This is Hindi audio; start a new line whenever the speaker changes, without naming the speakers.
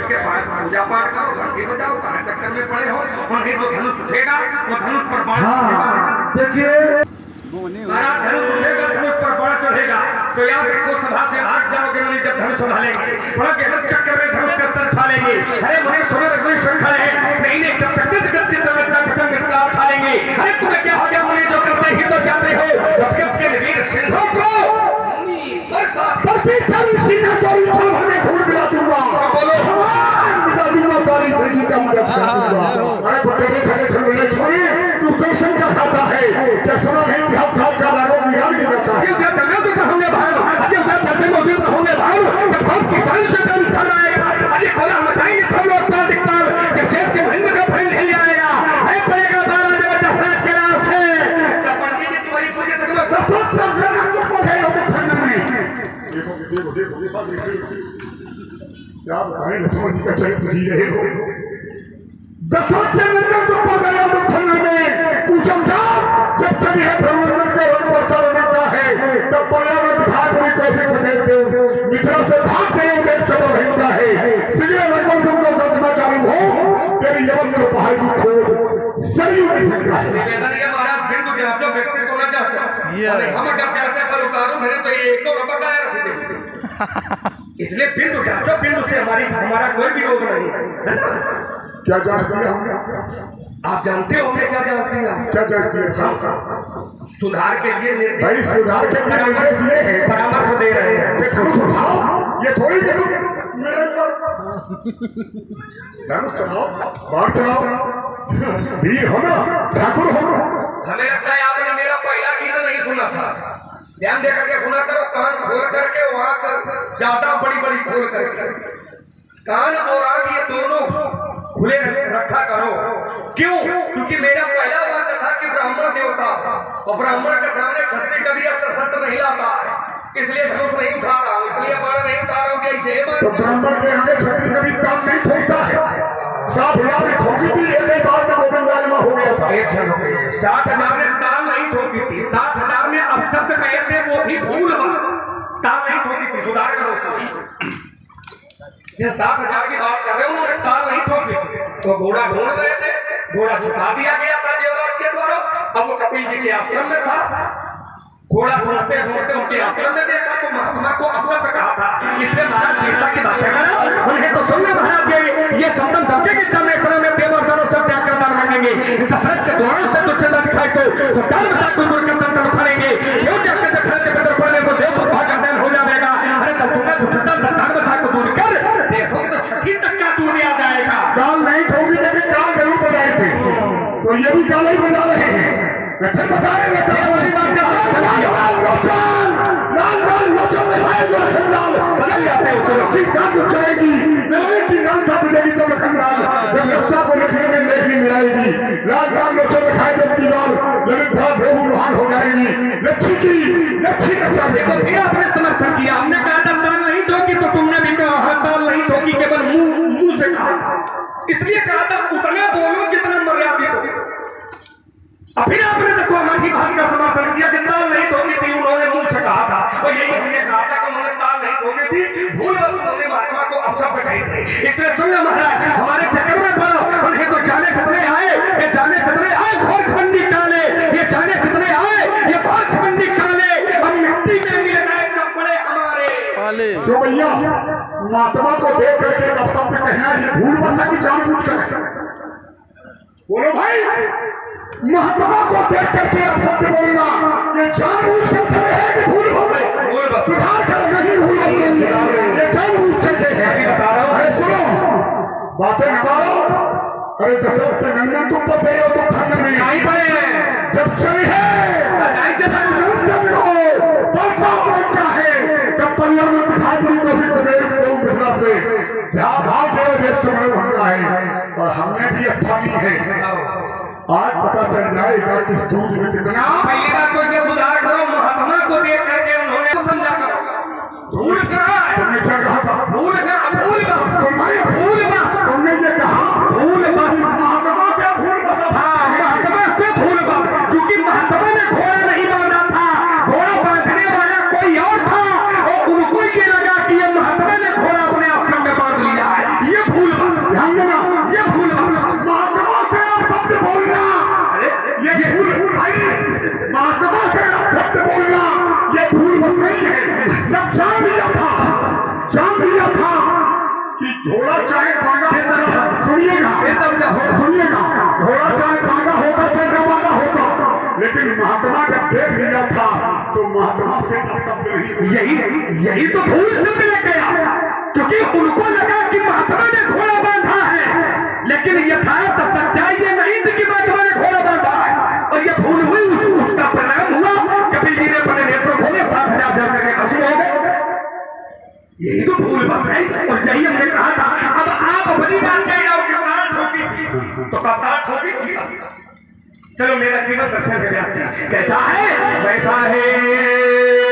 बैठ के पूजा पाठ करो, घंटी बजाओ, कहाँ चक्कर में पड़े हो। और नहीं तो धनुष उठेगा, वो धनुष पर बाण चढ़ेगा।
देखिए
महाराज धनुष उठेगा, धनुष पर बाण चढ़ेगा, तो याद रखो सभा से भाग जाओगे मुनि जब धनुष संभालेंगे। बड़ा गहन चक्कर में धनुष का स्तर उठा लेंगे। अरे मुनि सुनो रघुवीर शंकर है, नहीं नहीं तब शक्ति से गति तलवार प्रसंग इसका उठा लेंगे। अरे तुम्हें क्या हो गया मुनि, जो करते ही तो जाते हो। रक्षक के वीर सिंधों को
बरसी चल सीना चोरी छल भरने धूल मिला दूंगा।
बोलो
मिला दूंगा सारी जिंदगी का मुझे छोड़ दूंगा। अरे बच्चे छले छले छोड़े तू कैसन का खाता है क्या सुनो है भाव भाव का लाडो विराम नहीं करता है।
ये क्या चलने तो कहूंगे भाई, अरे क्या चलने मौजूद रहूंगे भाई, जब बहुत किसान से कम थल आएगा। अरे खोला मचाएंगे सब लोग पाल दिखपाल, जब शेष के महीने का फल नहीं आएगा। अरे पड़ेगा बारह जब दशरथ के नाम से तब पंडित जी तुम्हारी पूजा तक में
दशरथ सब लोग चुप हो गए होते खंड में। देखो देखो देखो ये सब देखिए क्या बताएं लक्ष्मण जी का चरित्र जी रहे हो। दशरथ के नंदन चुप हो गए होते खंड में। पूछो जब तक यह ब्रह्मांड का रंग प्रसार होता है तब पर्यावरण दिखाई कैसे समेत दो मिथिला से भाग गए देख सब रहता है। सिगरे लगभग सबको गजमा चालू हो तेरी यमन को पहाड़ की खोद सरयू नहीं सकता है।
निवेदन ये महाराज बिंदु जांचो, व्यक्ति को न जांचो। और हम अगर जांचे पर उतारू मेरे तो ये एक और बकाया रख देंगे। इसलिए बिंदु जांचो, बिंदु से हमारा कोई विरोध नहीं है ना।
क्या जांच दिया हमने?
आप जानते हो हमने क्या जांच दिया?
क्या जांच दिया?
सुधार के लिए निर्देश,
भाई सुधार के
परामर्श
ये है
परामर्श दे रहे हैं।
देखो सुधार ये थोड़ी कि तुम मेरे ऊपर धनुष चलाओ बाढ़ चलाओ वीर हो ना ठाकुर हो।
हमें लगता है आपने मेरा पहला गीत नहीं सुना था। ध्यान दे करके सुना करो, कान खोल करके वो आंख ज्यादा बड़ी बड़ी खोल करके, कान और आंख ये दोनों खुले रखा करो। क्यों? क्योंकि मेरा पहला वाक्य था कि ब्राह्मण देवता, और ब्राह्मण के सामने क्षत्रिय कभी अस्त्र शस्त्र नहीं लाता है, इसलिए धनुष नहीं उठा रहा हूँ, इसलिए बाण नहीं उठा रहा हूँ।
तो ब्राह्मण के आगे क्षत्रिय कभी काम नहीं ठोकता है। 7,000 में ठोकी थी, एक बार में गोविंद हो गया था।
7,000 में ताल नहीं ठोकी थी, 7,000 में अपशब्द कहे थे, वो भी भूल बस, ताल नहीं ठोकी थी। सुधार करो उसको। जिन 7,000 की बात कर रहे हो उन्होंने ताल नहीं ठोकी थी, तो घोड़ा ढूंढ रहे थे, घोड़ा छुपा दिया गया था देवराज के द्वारा। अब वो कपिल जी के आश्रम में था, घोड़ा ढूंढते ढूंढते उनके आश्रम में देखा तो महात्मा को अपशब्द कहा था। इसलिए महाराज वीरता की बातें करो, उन्हें तो सुनने महाराज ये दमदम धमके की दम में देव और दानव सब त्याग कर दान मांगेंगे। दशरथ के द्वारों से दुष्टता दिखाए तो दान बता को दूर कर दंड उखाड़ेंगे। देव त्याग कर दशरथ के बदर पड़ने को देव भाग का दान हो जाएगा। अरे चल तुमने दुष्टता दान बता को दूर कर देखोगे तो छठी तक का दूध आ जाएगा।
ताल नहीं ठोकी लेकिन ताल जरूर बजाए थे, तो ये भी ताल ही बजा रहे हैं। फिर बताएंगे तो हमारी बात लाल लोचन दिखाए जो लखनलाल बदल जाते हो तो रस्सी काट उछाएगी जलने की नाम सा बुझेगी तो लखनलाल जब कच्चा को लिखने में लेखनी मिलाएगी। लाल लोचन दिखाए जब दीवार ललित था बेहू रुहान हो जाएगी। लच्छी कच्चा
देखो फिर आपने समर्थन किया। हमने कहा था ताल नहीं ठोकी तो तुमने भी कहा हाँ ताल नहीं ठोकी, केवल मुंह से कहा था, इसलिए कहा था उतना बोलो जितना मर्यादित हो। अब फिर आपने देखो हमारी बात का समर्थन किया कि ताल नहीं ठोकी थी, उन्होंने मुंह से कहा था, और यही हमने कहा था कि उन्होंने ताल नहीं ठोकी थी, भूल बस उन्होंने महात्मा को अपशब्द कहे थे। इसलिए सुन महाराज हमारे चक्कर में पड़ो, उन्हें तो जाने कितने आए, ये जाने कितने आए घोर खंडी काले, ये जाने कितने आए ये घोर खंडी काले, हम मिट्टी में मिल गए चप्पले हमारे।
जो भैया महात्मा को देख करके अपशब्द कहना ये भूल बसा की जानबूझ कर बोलो भाई। महात्मा को देख करके अपशब्द बोलना ये जानबूझ करके है कि भूल बस? सुधार कर नहीं भूल ये जानबूझ करके है।
बता रहा हूँ,
अरे सुनो बातें न मारो। अरे दशरथ के नंदन तुम तो थे तो खंड में
नहीं पड़े हैं,
जब चले है जब परिवार में दिखाई पड़ी कोशिश से भाव देव देश समय भंगा है और हमने भी अठानी है। आज पता चल जाएगा किस दूध में कितना।
पहली बात को क्या सुधार करो, महात्मा को देख करके उन्होंने समझा करो। भूल करा
तुमने क्या कहा था?
भूल करा, भूल बस, भूल बस,
तुमने ये कहा
भूल बस,
महात्मा से भूल बस।
हाँ महात्मा से भूल बस, क्योंकि महात्मा ने घोड़ा नहीं बांधा था, घोड़ा बांधने वाला कोई और था, और उनको ये लगा कि ये महात्मा ने घोड़ा अपने आश्रम में बांध लिया है, ये भूल
जान लिया था कि घोड़ा चाहे बांगा होता, सुनिएगा घोड़ा चाहे बांगा होता चाहे न बांगा होता, लेकिन महात्मा जब देख लिया था तो महात्मा से शब्द नहीं।
यही तो भूल सिद्ध लग गया, क्योंकि उनको लगा कि महात्मा ने घोड़ा बांधा है, लेकिन यथार्थ सच्चाई ये नहीं थी कि महात्मा ने घोड़ा बांधा है, और ये भूल हुई। उसका परिणाम हुआ कपिल जी ने अपने नेत्र खोले, 7,000 जल करने का शुरू हो गए। यही तो भूल बस है, और यही हमने कहा था। अब आप अपनी बात कह रहे हो कि ताल ठोकी थी, तो कब ताल ठोकी थी? चलो मेरा जीवन दर्शन के व्यास कैसा है वैसा है।